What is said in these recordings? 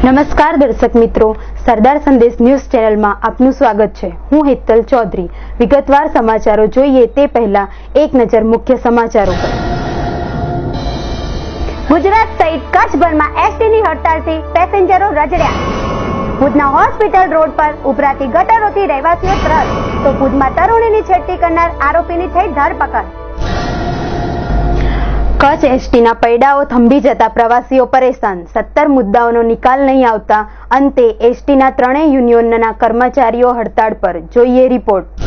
નમસ્કાર દર્શક મિત્રો, સરદાર સંદેશ ન્યૂઝ ચેનલમાં આપનું સ્વાગત છે। હું હેતલ ચૌધરી। વિગતવાર સમાચારો જોઈએ તે પહેલા એક નજર મુખ્ય સમાચારો પર। ગુજરાત સહિત કચ્છભરમાં એસટીની હડતાલથી પેસેન્જરો રજડ્યા। ભુજના હોસ્પિટલ રોડ પર ઉભરાતી ગટરોથી રહેવાસીઓ ત્રસ્ત, તો ભુજમાં તરુણીની છેડતી કરનાર આરોપીની થઈ ધરપકડ। કચ્છ એસટીના પૈડાઓ થંભી જતા પ્રવાસીઓ પરેશાન। 17 મુદ્દાઓનો નિકાલ નહીં આવતા અંતે એસટીના ત્રણેય યુનિયનના કર્મચારીઓ હડતાળ પર। જોઈએ રિપોર્ટ।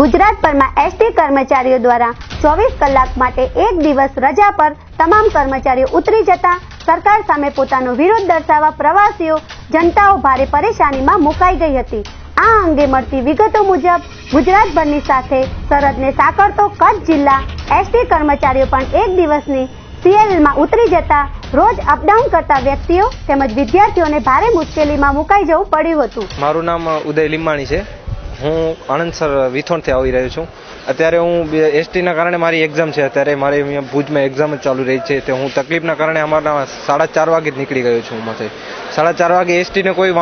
ગુજરાતભરમાં એસટી કર્મચારીઓ દ્વારા 24 કલાક માટે એક દિવસ રજા પર તમામ કર્મચારીઓ ઉતરી જતા સરકાર સામે પોતાનો વિરોધ દર્શાવવા પ્રવાસીઓ જનતાઓ ભારે પરેશાનીમાં મુકાઈ ગઈ હતી। આ અંગે મળતી વિગતો મુજબ ગુજરાતભરની સાથે સરહદને સાંકળતો કચ્છ જિલ્લા એસટી કર્મચારીઓ પણ એક દિવસની સીએલમાં ઉતરી જતા રોજ અપડાઉન કરતા વ્યક્તિઓ તેમજ વિદ્યાર્થીઓને ભારે મુશ્કેલીમાં મુકાઈ જવું પડ્યું હતું। મારું નામ ઉદય લીંબાણી છે। હું આણંદસર વિથોણથી આવી રહ્યો છું। અત્યારે હું એસટીના કારણે મારી એક્ઝામ છે। અત્યારે મારી અહીંયા ભુજમાં એક્ઝામ જ ચાલુ રહી છે। તો હું તકલીફના કારણે અમારા 4:30 વાગે જ નીકળી ગયો છું। માથે 4:30 વાગે એસટીને કોઈ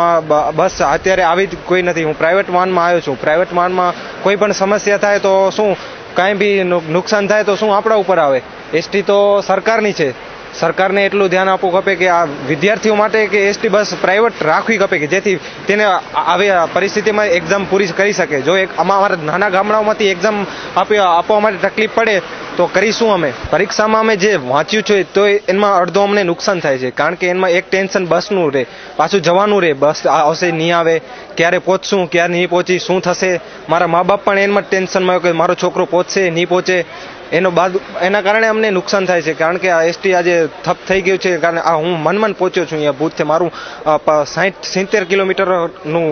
બસ અત્યારે આવી જ કોઈ નથી। હું પ્રાઇવેટ વાહનમાં આવ્યો છું। પ્રાઇવેટ વાહનમાં કોઈ પણ સમસ્યા થાય તો શું, કાંઈ બી નુકસાન થાય તો શું આપણા ઉપર આવે? એસટી તો સરકારની છે। સરકારને એટલું ધ્યાન આપવું ખપે કે આ વિદ્યાર્થીઓ માટે કે એસટી બસ પ્રાઇવેટ રાખવી ખપે કે જેથી તેને આવી પરિસ્થિતિમાં એક્ઝામ પૂરી કરી શકે। જો એક અમારા નાના ગામડાઓમાંથી એક્ઝામ આપવા માટે તકલીફ પડે તો કરીશું અમે? પરીક્ષામાં અમે જે વાંચ્યું છે તો એમાં અડધો અમને નુકસાન થાય છે, કારણ કે એમાં એક ટેન્શન બસનું રહે, પાછું જવાનું રહે, બસ આવશે નહીં આવે, ક્યારે પહોંચશું, ક્યારે નહીં પહોંચી, શું થશે। મારા મા બાપ પણ એમાં ટેન્શનમાં કે મારો છોકરો પહોંચશે નહીં પહોંચે, એના કારણે અમને નુકસાન થાય છે। કારણ કે આ એસટી આજે થપ થઈ ગયું છે। કારણ હું મનમન પહોંચ્યો છું અહીંયા ભુજથી, મારું 60-70 કિલોમીટરનું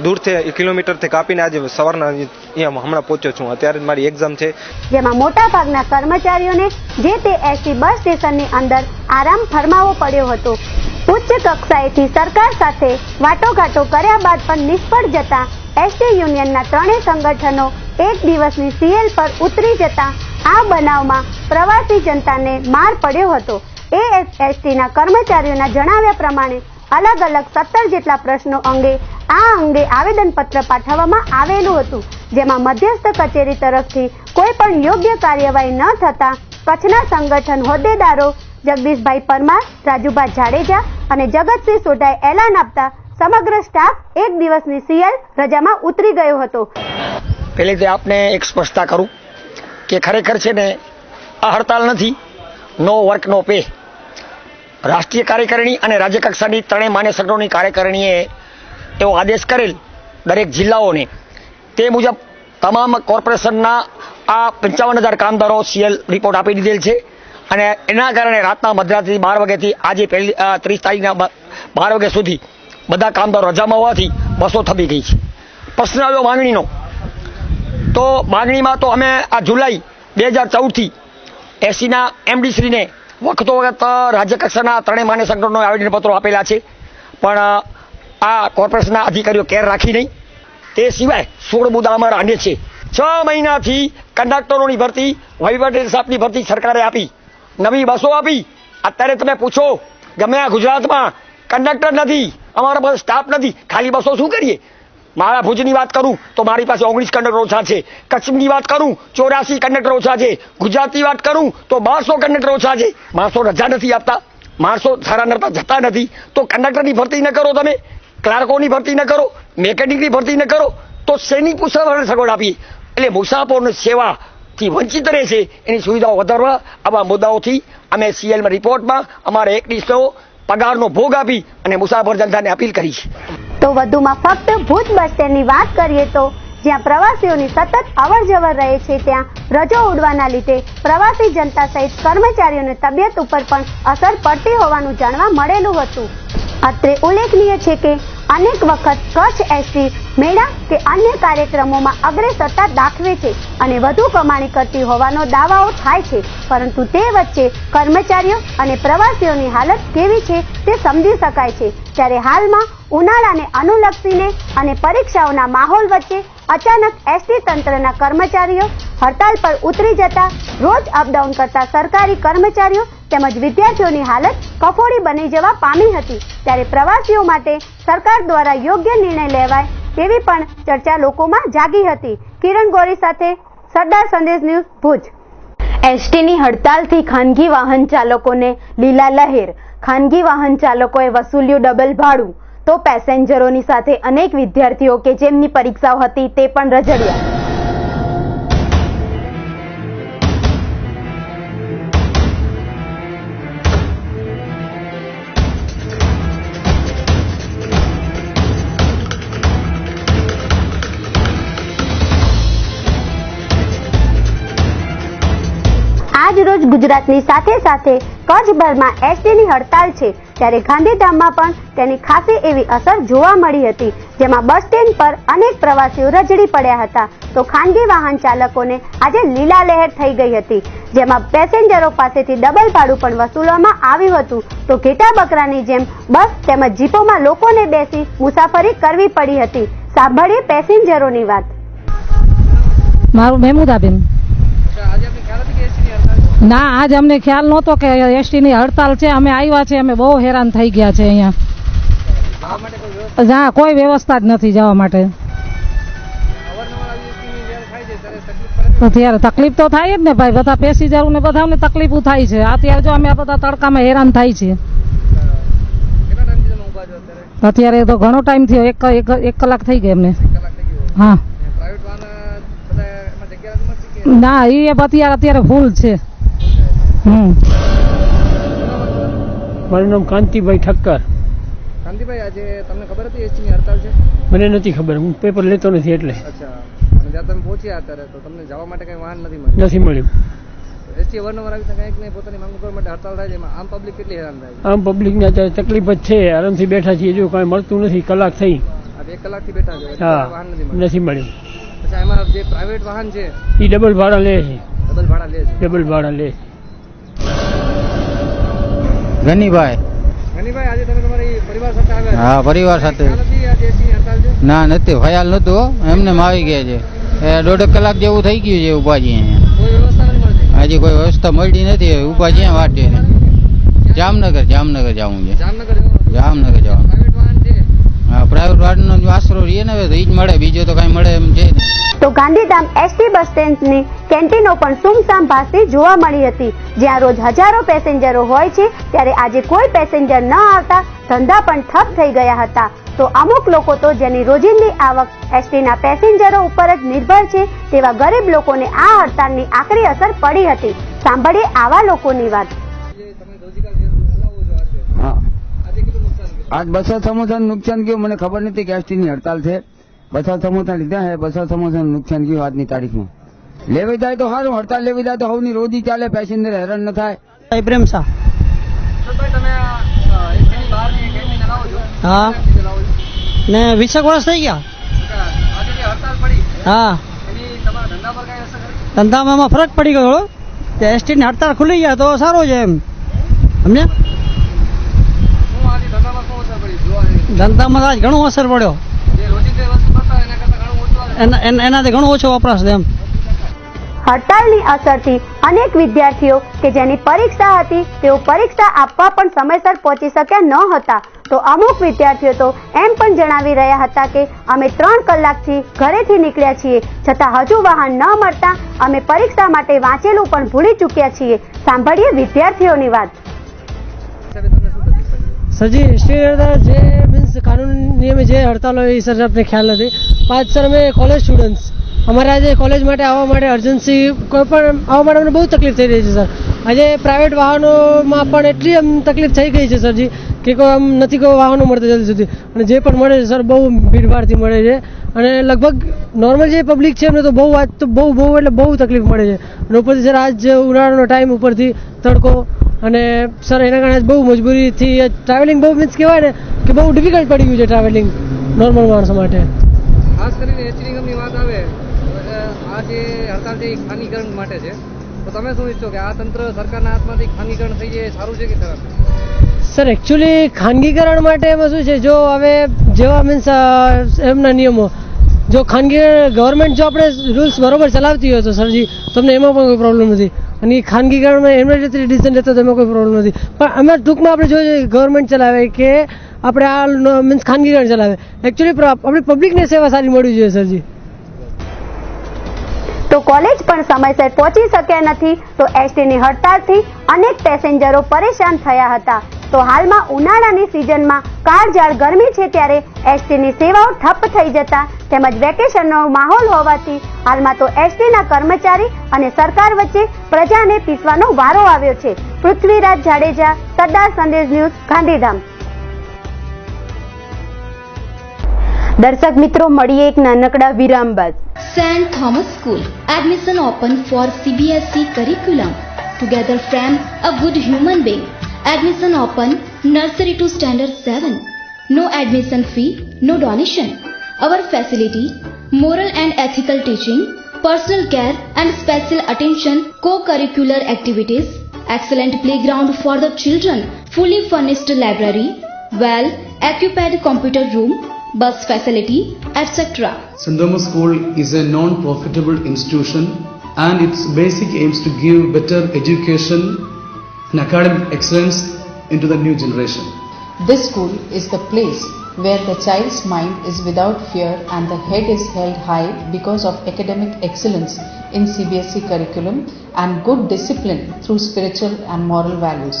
દૂરથી કિલોમીટરથી કાપીને આજે સવારના અહીંયા હમણાં પહોંચ્યો છું। અત્યારે મારી એક્ઝામ છે, જેમાં મોટા ભાગના કર્મચારીઓને જે તે એસટી બસ સ્ટેશનની અંદર આરામ ફરમાવવો પડ્યો હતો। ઉચ્ચ કક્ષાએથી સરકાર સાથે વાટાઘાટો કર્યા બાદ પણ નિષ્ફળ જતા એસટી યુનિયનના ત્રણેય સંગઠનો એક દિવસની સીએલ પર ઉતરી જતા આ બનાવમાં પ્રવાસી જનતાને માર પડ્યો હતો। એએસટીના કર્મચારીઓના જણાવ્યા પ્રમાણે અલગ અલગ 17 જેટલા પ્રશ્નો અંગે આવેદનપત્ર પાઠવવામાં આવેલું હતું, જેમાં મધ્યસ્થ કચેરી તરફથી કોઈ પણ યોગ્ય કાર્યવાહી ન થતા કચ્છના સંગઠન હોદ્દેદારો જગદીશભાઈ પરમાર, રાજુભાઈ જાડેજા અને જગતસિંહ સોઢાએ એલાન આપતા સમગ્ર સ્ટાફ એક દિવસની સીએલ રજામાં ઉતરી ગયો હતો। પહેલેથી આપને એક સ્પષ્ટતા કરું કે ખરેખર છે ને આ હડતાલ નથી, નો વર્ક નો પે। રાષ્ટ્રીય કાર્યકારિણી અને રાજ્ય કક્ષાની ત્રણેય માન્ય સંગઠનોની કાર્યકારિણીએ એવો આદેશ કરેલ દરેક જિલ્લાઓને, તે મુજબ તમામ કોર્પોરેશનના આ 55,000 કામદારો સીએલ રિપોર્ટ આપી દીધેલ છે અને એના કારણે રાતના મધરાત્રિથી 12 વાગ્યાથી આજે 30 તારીખના 12 વાગ્યા સુધી બધા કામદારો રજામાં હોવાથી બસો થબી ગઈ છે। પ્રશ્ન આવ્યો માંગણીનો, તો માંગણીમાં તો અમે આ જુલાઈ 2014થી એસટીના એમડીશ્રીને વખતો વખત રાજ્ય કક્ષાના ત્રણેય માન્ય સંગઠનો આવેદનપત્રો આપેલા છે, પણ આ કોર્પોરેશનના અધિકારીઓ કેર રાખી નહીં। તે સિવાય 16 મુદ્દા અમારા અન્ય છે। 6 મહિનાથી કંડક્ટરોની ભરતી, વહીવટી સ્ટાફની ભરતી સરકારે આપી, નવી બસો આપી। અત્યારે તમે પૂછો ગમે આ ગુજરાતમાં કંડક્ટર નથી, અમારા પાસે સ્ટાફ નથી, ખાલી બસો શું કરીએ? મારા ભુજની વાત કરું તો મારી પાસે 19 કંડક્ટર ઓછા છે। કચ્છની વાત કરું 84 કંડક્ટર ઓછા છે। ગુજરાતની વાત કરું તો 1200 કંડક્ટર ઓછા છે। માણસો રજા નથી આપતા, માણસો સારા નરતા જતા નથી, તો કંડક્ટરની ભરતી ન કરો, તમે ક્લાર્કોની ભરતી ન કરો, મેકેનિકની ભરતી ન કરો, તો શેની મુસાફરીને સગવડ આપીએ? એટલે મુસાફરોની સેવાથી વંચિત રહે છે, એની સુવિધાઓ વધારવા આવા મુદ્દાઓથી અમે સીએલમાં રિપોર્ટમાં અમારે એક દિવસનો પગારનો ભોગ આપી અને મુસાફર જનતાને અપીલ કરી છે। તો વધુમાં ફક્ત ભુજ બસ સ્ટેન્ડની વાત કરીએ તો જ્યાં પ્રવાસીઓની સતત અવરજવર રહે છે, ત્યાં રજો ઉડવાના લીધે પ્રવાસી જનતા સહિત કર્મચારીઓની તબિયત ઉપર પણ અસર પડતી હોવાનું જાણવા મળેલું હતું। અત્રે ઉલ્લેખનીય છે કે અનેક વખત કચ્છ એસટી મેળા કે અન્ય કાર્યક્રમોમાં અગ્રેસરતા દાખવે છે અને વધુ કમાણી કરતી હોવાનો દાવાઓ થાય છે, પરંતુ તે વચ્ચે કર્મચારીઓ અને પ્રવાસીઓની હાલત કેવી છે તે સમજી શકાય છે. ત્યારે હાલમાં ઉનાળાને અનુલક્ષીને અને પરીક્ષાઓના માહોલ વચ્ચે અચાનક એસટી તંત્રના કર્મચારીઓ હડતાલ પર ઉતરી જતા રોજ અપડાઉન કરતા સરકારી કર્મચારીઓ તેમજ વિદ્યાર્થીઓની હાલત કફોડી બની જવા પામી હતી. ત્યારે પ્રવાસીઓ માટે સરકાર દ્વારા યોગ્ય નિર્ણય લેવાય તેવી પણ ચર્ચા લોકોમાં જાગી હતી. કિરણ ગોરી સાથે સરદાર સંદેશ ન્યૂઝ ભુજ. એસટીની હડતાલથી ખાનગી વાહન ચાલકોને લીલા લહેર. ખાનગી વાહન ચાલકોએ વસૂલ્યું ડબલ ભાડું, તો પેસેન્જરોની સાથે અનેક વિદ્યાર્થીઓ કે જેમની પરીક્ષાઓ હતી તે પણ રઝળ્યા. આજ રોજ ગુજરાતની સાથે સાથે કચ્છભરમાં એસટીની હડતાલ છે, ત્યારે ગાંધીધામમાં પણ તેની ખાસી એવી અસર જોવા મળી હતી, જેમાં બસ સ્ટેન્ડ પર અનેક પ્રવાસીઓ રજડી પડ્યા હતા, તો ખાનગી વાહન ચાલકોને આજે લીલા લહેર થઈ ગઈ હતી, જેમાં પેસેન્જરો પાસેથી ડબલ ભાડું પણ વસૂલવામાં આવ્યું હતું, તો ઘેટા બકરાની જેમ બસ તેમજ જીપોમાં લોકોને બેસી મુસાફરી કરવી પડી હતી. સાંભળીએ પેસેન્જરોની વાત. મારું મહેમુદાબેન. ના, આજ અમને ખ્યાલ નહોતો કે એસટી ની હડતાલ છે. અમે આવ્યા છે, અમે બહુ હેરાન થઈ ગયા છે. અહીંયા ના કોઈ વ્યવસ્થા જ નથી જવા માટે. ત્યારે તકલીફ તો થાય જ ને ભાઈ, બધા પેસેન્જરોને બધાને તકલીફ થાય છે. અત્યારે જો અમે બધા તડકામાં હેરાન થાય છે. અત્યારે તો ઘણો ટાઈમ થયો, એક કલાક થઈ ગઈ અમને. હા ના, એ અત્યારે ફૂલ છે. મારું નામ કાંતિભાઈ ઠક્કર. કાંતિભાઈ, આજે તમને ખબર હતી એસટીની હડતાલ છે? મને નથી ખબર, હું પેપર લેતો નથી એટલે. અચ્છા, અને જ્યાં તમે પહોંચ્યા અત્યારે તો તમને જવા માટે કઈ વાહન નથી મળ્યું? નથી મળ્યું. એસટી અવારનવાર આવી કંઈક ને પોતાની માંગ કરવા માટે હડતાલ થાય છે, એમાં આમ પબ્લિક કેટલી હેરાન થાય છે? આમ પબ્લિકને અત્યારે તકલીફ જ છે, આરામથી બેઠા છીએ, જો કાંઈ મળતું નથી. કલાક થઈ. આજે 1 કલાકથી બેઠા છે, હા, વાહન નથી મળ્યું. નથી મળ્યું. અચ્છા, એમાં જે પ્રાઇવેટ વાહન છે એ ડબલ ભાડા લે છે. ડબલ ભાડા લે છે? ડબલ ભાડા લે છે. ગનીભાઈ. ગનીભાઈ, આજે તમે તમારી પરિવાર સાથે આવ્યા? હા, પરિવાર સાથે. આજે એસટીની હડતાલ છે? ના, નથી, ખ્યાલ નતો. એમને આવી ગયા છે. 1.5 કલાક જેવું થઈ ગયું છે ઉભા છીએ અહીંયા. કોઈ વ્યવસ્થા નથી મળતી? હજી કોઈ વ્યવસ્થા મળી નથી. ઉભા છીએ વાટે. જામનગર જવું છે. જામનગર જવાનું. પ્રાઇવેટ વાહન છે? હા, પ્રાઇવેટ વાહનનો જો આશરો રહીએ ને હવે તો ઈ જ મળે, બીજો તો કાંઈ મળે એમ છે નહીં. તો ગાંધીધામ એસટી બસ સ્ટેન્ડની કેન્ટીનો પણ સુમસામ ભાસતી જોવા મળી હતી, જ્યાં રોજ હજારો પેસેન્જરો હોય છે, ત્યારે આજે કોઈ પેસેન્જર ન આવતા ધંધા પણ ઠપ થઈ ગયા હતા. તો અમુક લોકો તો જેની રોજિંદી આવક એસટીના પેસેન્જરો ઉપર જ નિર્ભર છે, તેવા ગરીબ લોકોને આ હડતાલની આકરી અસર પડી હતી. સાંભળીએ આવા લોકોની વાત. આજ 200 સમોસાનું નુકસાન ગયું. મને ખબર નથી કે એસટી ની હડતાલ છે. 200 સમોસા લીધા છે. 200 સમોસાનું નુકસાન ગયું આજની તારીખમાં. લેવી જાય તો સારું, હડતાલ લેવી જાય તો સૌની રોજી ચાલે, પેસેન્જર હેરાન ન થાય. પ્રેમ શાહ. હા, ને 20 વર્ષ થઈ ગયા. હા, ધંધામાં ફરક પડી ગયો. એસટી ની હડતાલ ખુલી ગયા તો સારું છે એમ. સમજ્યા? ધંધામાં આજ ઘણો અસર પડ્યો. એનાથી ઘણો ઓછો વપરાશ છે એમ. હડતાલની અસરથી અનેક વિદ્યાર્થીઓ કે જેની પરીક્ષા હતી તેઓ પરીક્ષા આપવા પણ સમયસર પહોંચી શક્યા ન હતા, તો અમુક વિદ્યાર્થીઓ તો એમ પણ જણાવી રહ્યા હતા કે અમે 3 કલાકથી ઘરેથી નીકળ્યા છીએ, છતાં હજુ વાહન ન મળતા અમે પરીક્ષા માટે વાંચેલું પણ ભૂલી ચૂક્યા છીએ. સાંભળીએ વિદ્યાર્થીઓની વાત. સર जी एसटी જે मीन्स कानून नियम જે હડતાલ હોય એ સર આપણે ખ્યાલ નથી. પાંચ સર અમે કોલેજ સ્ટુડન્ટ્સ, અમારે આજે કોલેજ માટે આવવા માટે અર્જન્સી કોઈ પણ આવવા માટે અમને બહુ તકલીફ થઈ રહી છે સર. આજે પ્રાઇવેટ વાહનોમાં પણ એટલી આમ તકલીફ થઈ ગઈ છે સરજી કે કોઈ આમ નથી કોઈ વાહનો મળતા જલ્દી સુધી, અને જે પણ મળે છે સર બહુ ભીડભાડથી મળે છે, અને લગભગ નોર્મલ જે પબ્લિક છે એમને તો બહુ એટલે બહુ તકલીફ મળે છે. અને ઉપરથી સર આજ ઉનાળાનો ટાઈમ ઉપરથી તડકો અને સર એના કારણે બહુ મજબૂરીથી ટ્રાવેલિંગ બહુ મીન્સ કહેવાય ને કે બહુ ડિફિકલ્ટ પડી ગયું છે ટ્રાવેલિંગ નોર્મલ માણસો માટે. ખાસ કરીને એસટી નિગમની વાત આવે આ જે હડતાલ છે એ ખાનગીકરણ માટે છે, તો તમે શું ઈચ્છો કે આ તંત્ર સરકારના હાથમાંથી ખાનગીકરણ થઈ જાય સારું છે કે ખરાબ? સર એકચ્યુઅલી ખાનગીકરણ માટે એમાં શું છે, જો હવે જેવા મીન્સ એમના નિયમો જો ખાનગી ગવર્મેન્ટ જો આપણે રૂલ્સ બરોબર ચલાવતી હોય તો સરજી તમને એમાં પણ કોઈ પ્રોબ્લેમ નથી, અને ખાનગીકરણમાં એમને રીતે ડિસિઝન લેતો તો એમાં કોઈ પ્રોબ્લેમ નથી. પણ અમે ટૂંકમાં આપણે જોઈએ ગવર્મેન્ટ ચલાવે કે આપણે આ મીન્સ ખાનગીકરણ ચલાવે, એકચ્યુઅલી આપણી પબ્લિકને સેવા સારી મળવી જોઈએ સરજી. તો કોલેજ પણ સમયસર પહોંચી શક્યા નથી, તો એસટીની હડતાળથી અનેક પેસેન્જરો પરેશાન થયા હતા. તો હાલમાં ઉનાળાની સિઝનમાં કાળઝાળ ગરમી છે ત્યારે એસટીની સેવાઓ ઠપ થઈ જતા તેમજ વેકેશનનો માહોલ હોવાથી હાલમાં તો એસટીના કર્મચારી અને સરકાર વચ્ચે પ્રજાને પીસવાનો વારો આવ્યો છે. પૃથ્વીરાજ જાડેજા, સરદાર સંદેશ ન્યૂઝ, ગાંધીધામ. દર્શક મિત્રો, મળીએ એક નાનકડા વિરામ બાદ. St. Thomas School. Admission open for CBSE curriculum. Together frame a good human being. Admission open nursery to standard 7. No admission fee, no donation. Our facility, moral and ethical teaching, personal care and special attention, co-curricular activities, excellent playground for the children, fully furnished library, well-occupied computer room, bus facility, etc. St. Thomas School is a non-profitable institution and its basic aims to give better education and academic excellence into the new generation. This school is the place where the child's mind is without fear and the head is held high because of academic excellence in CBSE curriculum and good discipline through spiritual and moral values.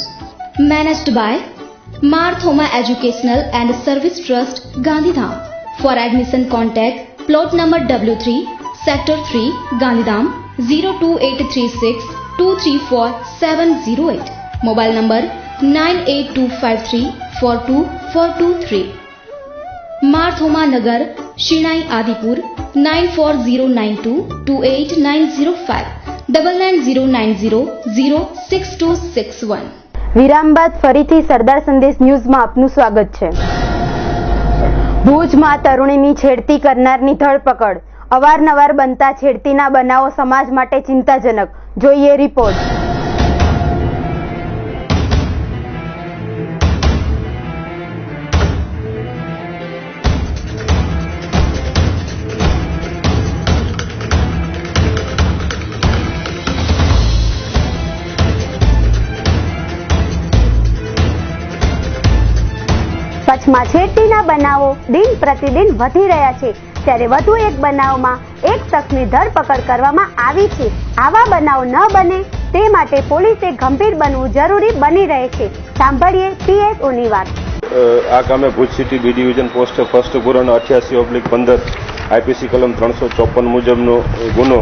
Managed by Mar Thoma Educational and Service Trust, Gandhidham. For admission contact plot number W3, sector 3, Gandhidham 02836 234 708. Mobile number 98253 42423. Mar Thoma Nagar, Shinai Adipur 94092 28905 9990 06261. વિરામ બાદ ફરીથી સરદાર સંદેશ ન્યૂઝમાં આપનું સ્વાગત છે. ભુજમાં તરુણીની છેડતી કરનારની ધરપકડ. અવારનવાર બનતા છેડતીના બનાવો સમાજ માટે ચિંતાજનક. જોઈએ રિપોર્ટ. કચ્છમાં છેડતીના બનાવો દિન પ્રતિદિન વધી રહ્યા છે, ત્યારે વધુ એક બનાવમાં એક શખ્સની ધરપકડ કરવામાં આવી છે. આવા બનાવો ન બને તે માટે પોલીસે ગંભીર બનવું જરૂરી બની રહે છે. સાંભળીએ પીએસઓની વાત. આ કામે Bhuj city B division post first ગુનો 88/15 આઈપીસી કલમ 354 મુજબનો ગુનો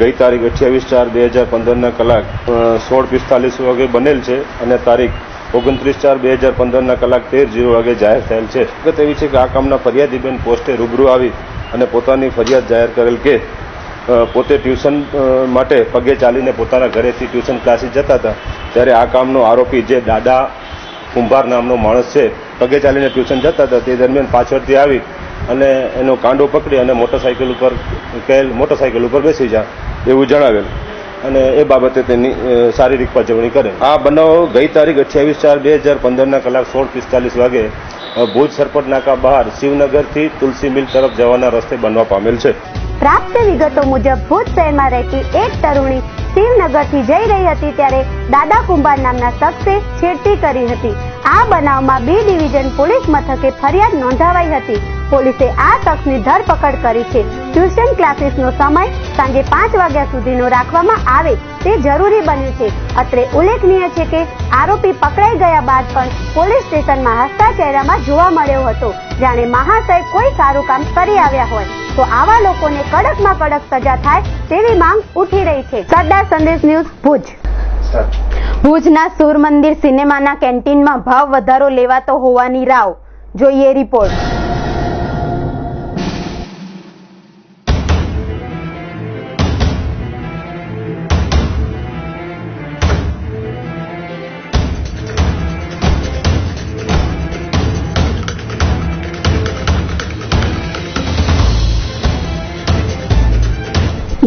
ગઈ તારીખ 28/4/2015 કલાક 16:45 વાગે બનેલ છે અને તારીખ 29/4/2015 કલાક 13:00 વાગે જાહેર થયેલ છે. હકીકત એવી છે કે આ કામના ફરિયાદીબેન પોસ્ટે રૂબરૂ આવી અને પોતાની ફરિયાદ જાહેર કરેલ કે પોતે ટ્યુશન માટે પગે ચાલીને પોતાના ઘરેથી ટ્યુશન ક્લાસીસ જતા હતા, ત્યારે આ કામનો આરોપી જે દાદા કુંભાર નામનો માણસ છે પગે ચાલીને ટ્યુશન જતા હતા, તે દરમિયાન પાછળથી આવી અને એનો કાંડો પકડી અને મોટરસાઇકલ ઉપર બેસી જા એવું જણાવેલ અને એ બાબતે તેની શારીરિક પજવણી કરે. આ બનાવ ગઈ તારીખ 28/4/2015 કલાક 16:45 વાગે ભુજ સરપટ નાકા બહાર શિવનગરથી તુલસી મિલ તરફ જવાના રસ્તે બનવા પામેલ છે. પ્રાપ્ત વિગતો મુજબ ભુજ શહેરમાં રહેતી એક તરુણી શિવનગરથી જઈ રહી હતી ત્યારે દાદા કુંભાર નામના શખ્સે છેડતી કરી હતી. આ બનાવમાં બી ડિવિઝન પોલીસ મથકે ફરિયાદ નોંધાવાઈ હતી. પોલીસે આ શખ્સની ધરપકડ કરી છે. ટ્યુશન ક્લાસીસનો સમય સાંજે 5 વાગ્યા સુધીનો રાખવામાં આવે તે જરૂરી બન્યું છે. અત્રે ઉલ્લેખનીય છે કે આરોપી પકડાઈ ગયા બાદ પણ પોલીસ સ્ટેશનમાં હસતા ચહેરામાં જોવા મળ્યો હતો, જાણે મહાશય કોઈ સારું કામ કરી આવ્યા હોય. તો આવા લોકોને કડકમાં કડક સજા થાય તેવી માંગ ઉઠી રહી છે. સરદાર સંદેશ ન્યૂઝ, ભુજ. ભુજના સૂર મંદિર સિનેમાના કેન્ટીનમાં ભાવ વધારો લેવાતો હોવાની રાવ. જોઈએ રિપોર્ટ.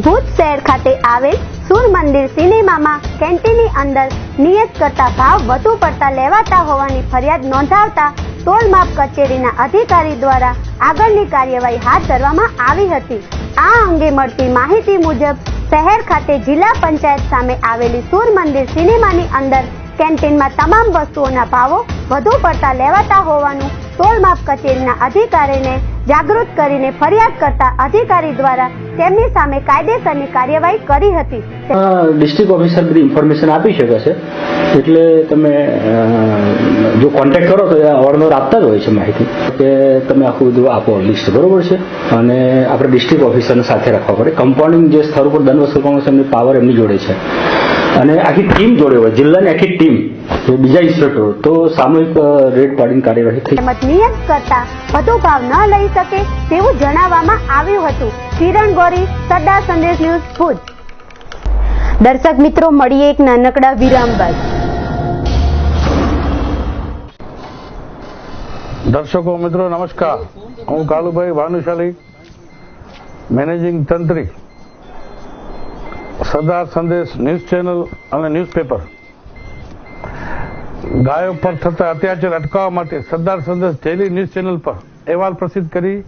ભુજ શહેર ખાતે આવેલ સૂર મંદિર સિનેમામાં કેન્ટીનની અંદર નિયત કરતા ભાવ વધુ પડતા લેવાતા હોવાની ફરિયાદ નોંધાવતા ટોલ માપ કચેરીના અધિકારી દ્વારા આગળની કાર્યવાહી હાથ ધરવામાં આવી હતી. આ અંગે મળતી માહિતી મુજબ શહેર ખાતે જિલ્લા પંચાયત સામે આવેલી સૂર મંદિર સિનેમાની અંદર કેન્ટીનમાં તમામ વસ્તુઓના ભાવો વધુ પડતા લેવાતા હોવાનું ટોલ માપ કચેરીના અધિકારીને જાગૃત કરીને ફરિયાદ કરતા અધિકારી દ્વારા તેમની સામે કાયદેસરની કાર્યવાહી કરી હતી. ડિસ્ટ્રિક્ટ ઓફિસર બધી ઇન્ફોર્મેશન આપી શકે છે, એટલે તમે જો કોન્ટેક્ટ કરો તો એ અવારનવાર આપતા જ હોય છે માહિતી કે તમે આખું બધું આપો લિસ્ટ, બરોબર છે. અને આપણે ડિસ્ટ્રિક્ટ ઓફિસરને સાથે રાખવા પડે. કમ્પાઉન્ડિંગ જે સ્થળ ઉપર દંડ વસૂલ કરવાનો છે એમની પાવર એમની જોડે છે અને આખી ટીમ જોડે હોય, જિલ્લાની આખી ટીમ, બીજા ઇન્સ્પેક્ટરો, તો સામૂહિક રેડ પાડીને કાર્યવાહી થઈ. તેમજ નિયત કરતા વધુ ભાવ ન લઈ શકે તેવું જણાવવામાં આવ્યું હતું. કિરણ ગોરી, સરદાર સંદેશ ન્યૂઝ, ભુજ. દર્શક મિત્રો, મળીએ એક નાનકડા વિરામ બાદ. દર્શકો મિત્રો નમસ્કાર, હું કાલુભાઈ ભાનુશાલી, મેનેજિંગ તંત્રી, સરદાર સંદેશ ન્યૂઝ ચેનલ અને ન્યૂઝપેપર. ગાયો પર થતા અત્યાચાર અટકાવવા માટે સરદાર સંદેશ ડેલી ન્યૂઝ ચેનલ પર અહેવાલ પ્રસિદ્ધ કરી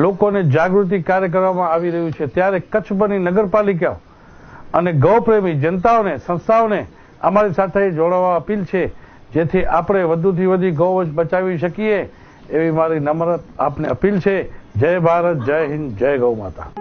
લોકોને જાગૃતિ કાર્ય કરવામાં આવી રહ્યું છે. ત્યારે કચ્છભરની નગરપાલિકા અને ગૌપ્રેમી જનતાઓને, સંસ્થાઓને અમારી સાથે જોડાવા અપીલ છે, જેથી આપણે વધુથી વધુ ગૌવંશ બચાવી શકીએ એવી મારી નમ્ર આપને અપીલ છે. જય ભારત, જય હિન્દ, જય ગૌ માતા.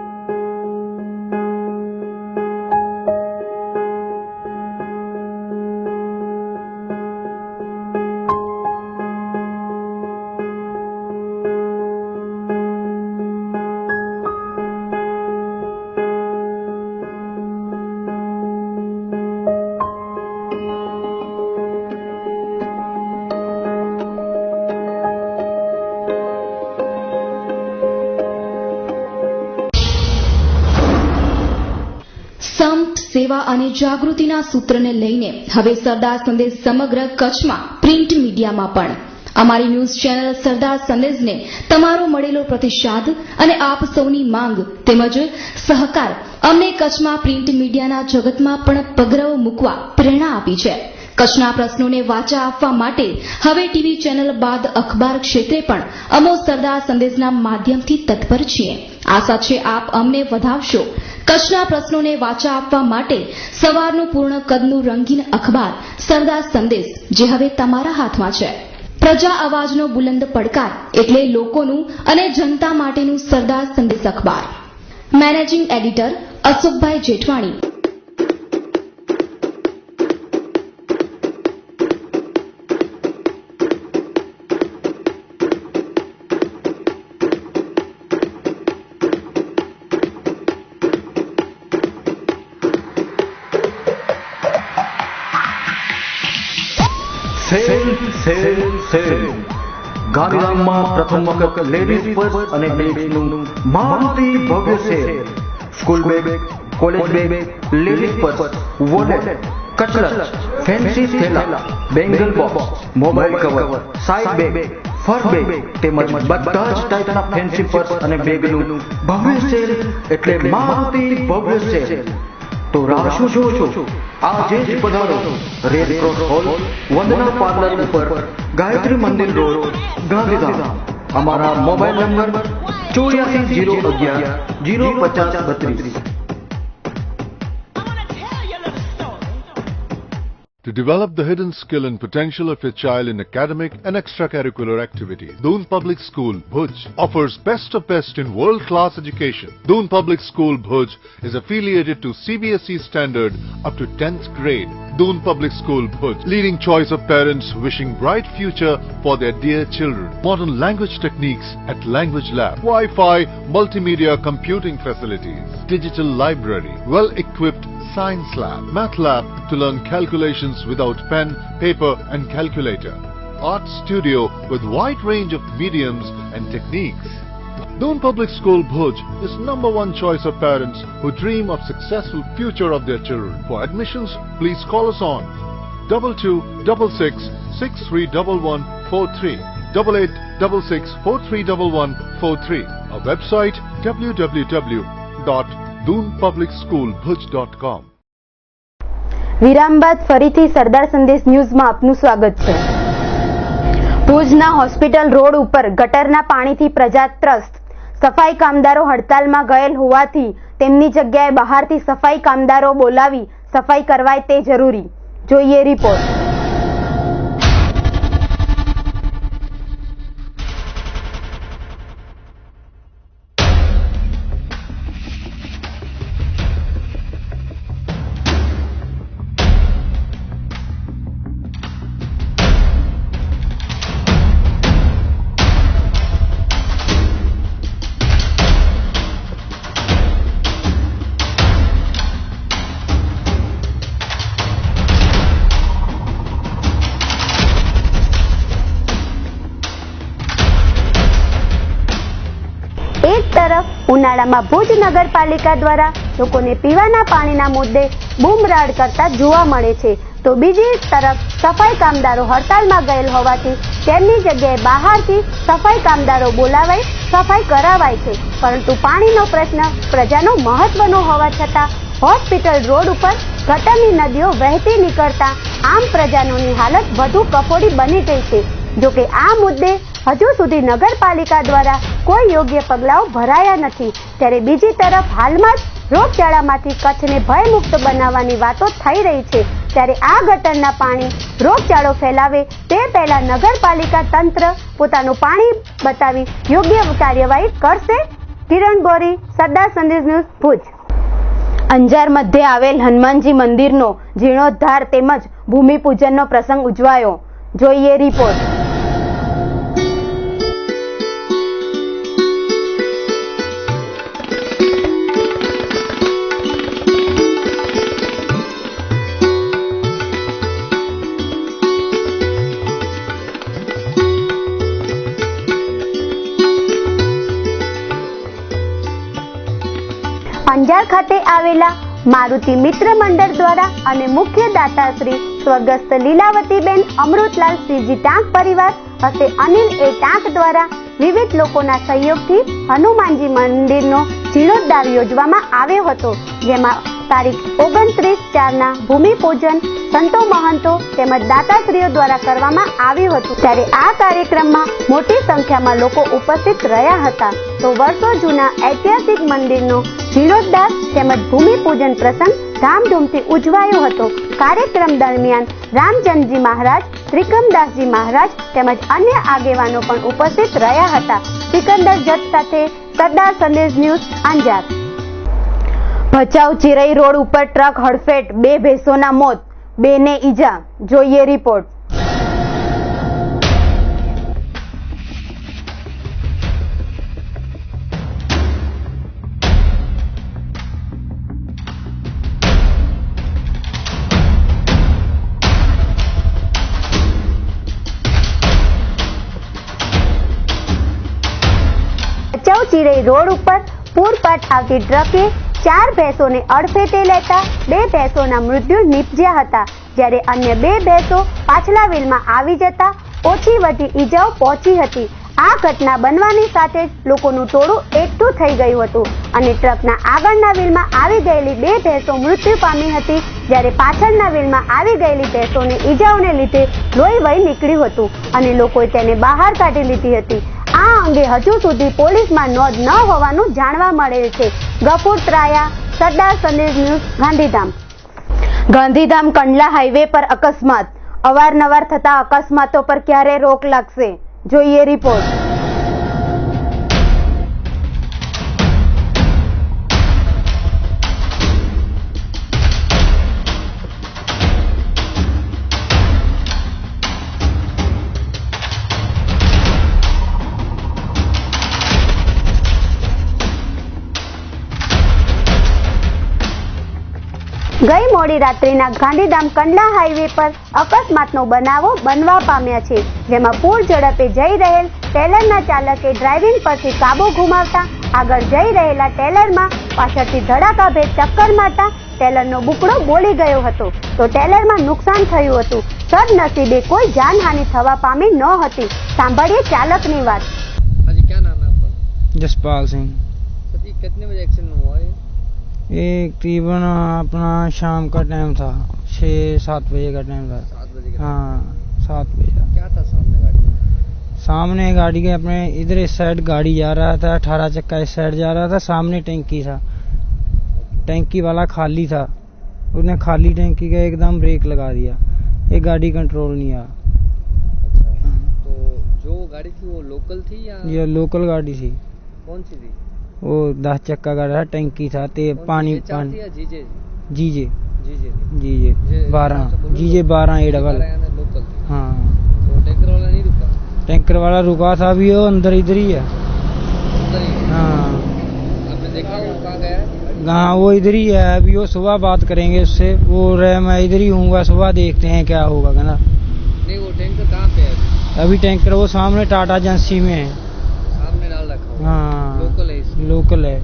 સેવા અને જાગૃતિના સૂત્રને લઈને હવે સરદાર સંદેશ સમગ્ર કચ્છમાં પ્રિન્ટ મીડિયામાં પણ. અમારી ન્યૂઝ ચેનલ સરદાર સંદેશને તમારો મળેલો પ્રતિસાદ અને આપ સૌની માંગ તેમજ સહકાર અમને કચ્છમાં પ્રિન્ટ મીડિયાના જગતમાં પણ પગરવ મૂકવા પ્રેરણા આપી છે. કચ્છના પ્રશ્નોને વાચા આપવા માટે હવે ટીવી ચેનલ બાદ અખબાર ક્ષેત્રે પણ અમો સરદાર સંદેશના માધ્યમથી તત્પર છીએ. આશા છે આપ અમને વધાવશો. કચ્છના પ્રશ્નોને વાચા આપવા માટે સવારનું પૂર્ણ કદનું રંગીન અખબાર સરદાર સંદેશ, જે હવે તમારા હાથમાં છે. પ્રજા અવાજનો બુલંદ પડકાર એટલે લોકોનું અને જનતા માટેનું સરદાર સંદેશ અખબાર. Managing editor Ashokbhai Jethwani. ગાંધીધામમાં પ્રથમ વખત લેડીઝ પર્સ અને બેગ્સનું મારુતિ ભવ્ય sale. School bag, college bag, ladies purse, wallet, કટલર, ફેન્સી થેલા, bangle box, mobile cover, side bag, fur bag તેમજ બધા જ ટાઈપના ફેન્સી પર્સ અને બેગનું ભવ્ય સેલ એટલે મારુતિ ભવ્ય સેલ. તો રાહ શું જુઓ છો? આજે જ પધારો. રેડ ક્રોસ હોલ, વંદના પાર્લર ઉપર, ગાયત્રી મંદિર રોડ, ગાંધીધામ. અમારા mobile number 8401105032. To develop the hidden skill and potential of your child in academic and extracurricular activities, Doon Public School, Bhuj offers best of best in world-class education. Doon Public School, Bhuj is affiliated to CBSE standard up to 10th grade. Doon Public School, Bhuj, leading choice of parents wishing bright future for their dear children. Modern language techniques at Language Lab, Wi-Fi, multimedia computing facilities, digital library, well-equipped Science Lab, Math Lab to learn calculations without pen, paper and calculator. Art studio with wide range of mediums and techniques. Doon Public School Bhuj is #1 choice of parents who dream of successful future of their children. For admissions, please call us on 2266 631143, 8866 431143. Our website www.doonpublicschool.in. doonpublicschoolbhuj.com. વિરામ બાદ ફરીથી સરદાર સંદેશ ન્યૂઝમાં આપનું સ્વાગત છે. ભુજના hospital road ઉપર ગટરના પાણીથી પ્રજા ત્રસ્ત. સફાઈ કામદારો હડતાલમાં ગયેલ હોવાથી તેમની જગ્યાએ બહારથી સફાઈ કામદારો બોલાવી સફાઈ કરવાય તે જરૂરી. જોઈએ રિપોર્ટ. ઉનાળામાં ભુજ નગરપાલિકા દ્વારા લોકોને પીવાના પાણીના મુદ્દે બૂમરાડ કરતા જોવા મળે છે, તો બીજી તરફ સફાઈ કામદારો હડતાલમાં ગયેલ હોવાથી તેમની જગ્યાએ બહારથી સફાઈ કામદારો બોલાવાઈ સફાઈ કરાવાય છે. પરંતુ પાણીનો પ્રશ્ન પ્રજાનો મહત્વનો હોવા છતાં હોસ્પિટલ રોડ ઉપર ગટરની નદીઓ વહેતી નીકળતા આમ પ્રજાનોની હાલત વધુ કફોડી બની ગઈ છે. જોકે આ મુદ્દે હજુ સુધી નગરપાલિકા દ્વારા કોઈ યોગ્ય પગલાઓ ભરાયા નથી. ત્યારે બીજી તરફ હાલમાં જ રોગચાળામાંથી કચ્છને ભયમુક્ત બનાવવાની વાતો થઈ રહી છે. ત્યારે આ ગટરના પાણી રોગચાળો ફેલાવે તે પહેલા નગરપાલિકા તંત્ર પોતાનું પાણી બતાવી યોગ્ય કાર્યવાહી કરશે. કિરણ ગોરી, સરદાર સંદેશ ન્યૂઝ, ભુજ. અંજાર મધ્યે આવેલ હનુમાનજી મંદિરનો જીર્ણોદ્ધાર તેમજ ભૂમિપૂજનનો પ્રસંગ ઉજવાયો. જોઈએ રિપોર્ટ. અંજાર ખાતે આવેલા મારુતિ મિત્ર મંડળ દ્વારા અને મુખ્ય દાતા શ્રી સ્વર્ગસ્થ લીલાવતીબેન અમૃતલાલ શ્રીજી ટાંક પરિવાર હસ્તે અનિલ એ ટાંક દ્વારા વિવિધ લોકોના સહયોગથી હનુમાનજી મંદિરનો જીર્ણોદ્ધાર યોજવામાં આવ્યો હતો, જેમાં તારીખ 29/4ના ભૂમિપૂજન સંતો મહંતો તેમજ દાતાશ્રીઓ દ્વારા કરવામાં આવ્યું હતું. ત્યારે આ કાર્યક્રમમાં મોટી સંખ્યામાં લોકો ઉપસ્થિત રહ્યા હતા. તો વર્ષો જૂના ઐતિહાસિક મંદિરનો જીર્ણોદ્ધાર તેમજ ભૂમિપૂજન પ્રસંગ ધામધૂમથી ઉજવાયો હતો. કાર્યક્રમ દરમિયાન રામચંદ્રજી મહારાજ, ત્રિકમદાસજી મહારાજ તેમજ અન્ય આગેવાનો પણ ઉપસ્થિત રહ્યા હતા. સિકંદર જટ સાથે સરદાર સંદેશ ન્યૂઝ, અંજાર. ભચાઉ ચિરઈ રોડ ઉપર ટ્રક હડફેટ, 2 ભેંસોના મોત, 2 ને ઈજા. જોઈએ રિપોર્ટ. ભચાઉ ચિરઈ રોડ ઉપર પૂરપાટ આવતી ટ્રકે 4 ભેંસોને અડફેટે લેતા 2 ભેંસોના મૃત્યુ નીપજ્યા હતા, જ્યારે અન્ય 2 ભેંસો પાછલા વ્હીલમાં આવી જતા ઓછી વધી ઈજાઓ પહોંચી હતી. આ ઘટના બનવાની સાથે જ લોકોનું ટોળું એકઠું થઈ ગયું હતું અને ટ્રકના આગળના વ્હીલમાં આવી ગયેલી 2 ભેંસો મૃત્યુ પામી હતી, જ્યારે પાછળના વ્હીલમાં આવી ગયેલી ભેંસોને ઈજાઓને લીધે લોહી વહી નીકળ્યું હતું અને લોકોએ તેને બહાર કાઢી લીધી હતી. આ અંગે હજુ સુધી પોલીસમાં નોંધ ન હોવાનું જાણવા મળેલ છે. ગફુર ત્રાયા, સરદાર સંદેશ ન્યૂઝ, ગાંધીધામ. ગાંધીધામ કંડલા હાઈવે પર અકસ્માત. અવારનવાર થતા અકસ્માતો પર ક્યારે રોક લાગશે? જોઈએ રિપોર્ટ. ગઈ મોડી રાત્રિના ગાંધીધામ કંડલા હાઈવે પર અકસ્માતનો બનાવો બનવા પામ્યા છે, જેમાં પૂર ઝડપે જઈ રહેલ ટેલરના ચાલકે ડ્રાઇવિંગ પરથી કાબુ ગુમાવતા આગળ જઈ રહેલા ટેલરમાં પાછળથી ધડાકાભેર ટક્કર મારતા ટેલરનો બુકડો બોલી ગયો હતો, તો ટેલરમાં નુકસાન થયું હતું. સદનસીબે કોઈ જાનહાનિ થવા પામી ન હતી. સાંભળીએ ચાલકની વાત. हाँ जी, क्या नाम है आपका? जसपाल सिंह। सर जी, कितने बजे एक्सीडेंट हुआ है? ये तकरीबन अपना शाम का टाइम था, 6-7 बजे का टाइम था। 7 बजे के हाँ 7 बजे। क्या था सामने गाड़ी में? सामने गाड़ी के अपने इधर इस साइड गाड़ी जा रहा था, 18 चक्का इस साइड जा रहा था, सामने टैंकी था, टैंकी वाला खाली था, उसने खाली टैंकी का एकदम ब्रेक लगा दिया, ये गाड़ी कंट्रोल नहीं आया। अच्छा, तो जो गाड़ी थी वो लोकल थी या? ये लोकल गाड़ी थी। कौन सी थी? वो 10 चक्का गाड़ी था, टैंकी था, ते पानी पानी जीजे जीजे जीजे 12 जीजे 12 ए डबल। लोकल थी। हाँ, तो टैंकर वाला नहीं रुका? टैंकर वाला रुका था, अभी वो अंदर इधर ही है। हाँ, आपने देखा वो कहाँ गया है? हाँ वो इधर ही है, अभी वो सुबह बात करेंगे उससे, वो रहे मैं इधर ही हूँ, सुबह देखते हैं क्या होगा कहना। नहीं, वो टैंकर कहाँ पे है अभी टैंकर वो सामने टाटा एजेंसी में है, सामने डाल रखा हुआ। हाँ लोकल है इसमें? लोकल है।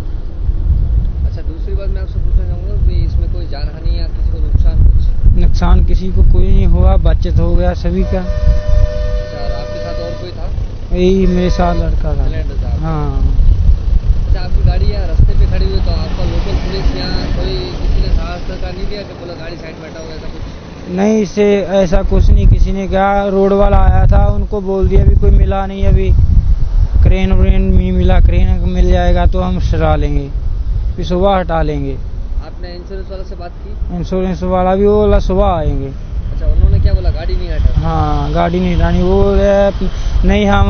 अच्छा, दूसरी बात मैं आपसे पूछना चाहूँगा कि इसमें कोई जानहानि या किसी को नुकसान? कुछ नुकसान किसी को कोई नहीं हुआ, बचत हो गया सभी का। अच्छा, आपके साथ और कोई था? यही मेरे साथ लड़का था। हाँ। अच्छा, आपकी गाड़ी यहाँ रास्ते पे खड़ी हुई तो आपका लोकल पुलिस या कोई किसी ने साहस का नहीं दिया कि बोला गाड़ी साइड में हटाओ, ऐसा कुछ? नहीं, इससे ऐसा कुछ नहीं, किसी ने कहा, रोड वाला आया था, उनको बोल दिया, अभी कोई मिला नहीं, अभी क्रेन व्रेन नहीं मिला, क्रेन मिल जाएगा तो हम सरा लेंगे, फिर सुबह हटा लेंगे। आपने इंश्योरेंस वाला से बात की? इंश्योरेंस वाला भी वो वाला सुबह आएंगे। अच्छा, उन्होंने क्या बोला, गाड़ी नहीं हटा? हाँ, गाड़ी नहीं हटानी, वो नहीं, हम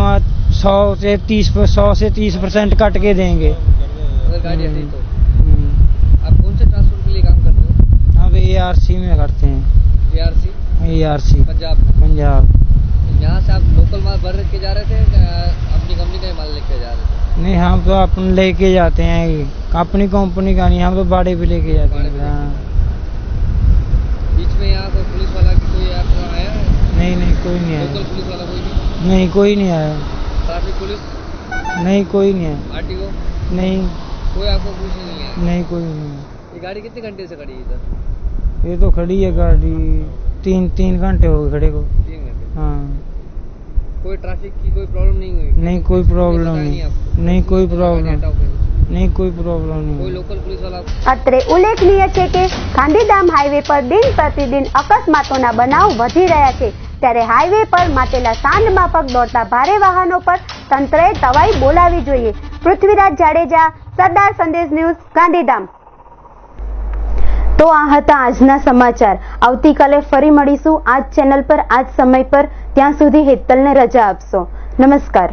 100 से 30% कट के देंगे अगर गाड़ी हटी तो। आप कौन से ट्रांसपोर्ट के लिए काम करते हो? हम ARC में करते हैं। ARC पंजाब। यहाँ से आप लोकल माल भर के जा रहे थे, अपनी कंपनी का माल लेके जा रहे थे? नहीं, हम तो अपन लेके जाते हैं, अपनी कंपनी का नहीं, हम तो भाड़े पे लेके जाते हैं। बीच में यहाँ कोई पुलिस वाला की कोई आपका आया है? नहीं, कोई नहीं आया। लोकल पुलिस वाला कोई नहीं? नहीं, कोई नहीं आया। Traffic police? नहीं, कोई नहीं आया। RTO? नहीं, कोई आपको पूछने नहीं आया? नहीं, कोई नहीं। ये गाड़ी कितने घंटे से खड़ी है इधर? ये तो खड़ी है गाड़ी 3 घंटे हो गए खड़े को। 3 घंटे? हाँ। कोई ट्रैफिक की कोई प्रॉब्लम नहीं हुई? नहीं, कोई प्रॉब्लम नहीं, कोई प्रॉब्लम नहीं, कोई प्रॉब्लम नहीं। कोई लोकल पुलिस वाला? અત્રે ઉલ્લેખનીય છે કે ગાંધીધામ હાઈવે પર દિન પ્રતિદિન અકસ્માતોના બનાવ વધી રહ્યા છે, ત્યારે હાઈવે પર માટેલા સાંડ માફક દોડતા ભારે વાહનો પર તંત્રએ તવાઈ બોલાવી જોઈએ। પૃથ્વીરાજ જાડેજા, સરદાર સંદેશ ન્યૂઝ, ગાંધીધામ। તો આ હતા આજના સમાચાર। આવતીકાલે ફરી મળીશું આ જ ચેનલ પર, આ જ સમય પર। ત્યાં સુધી હેતલને રજા આપશો। નમસ્કાર।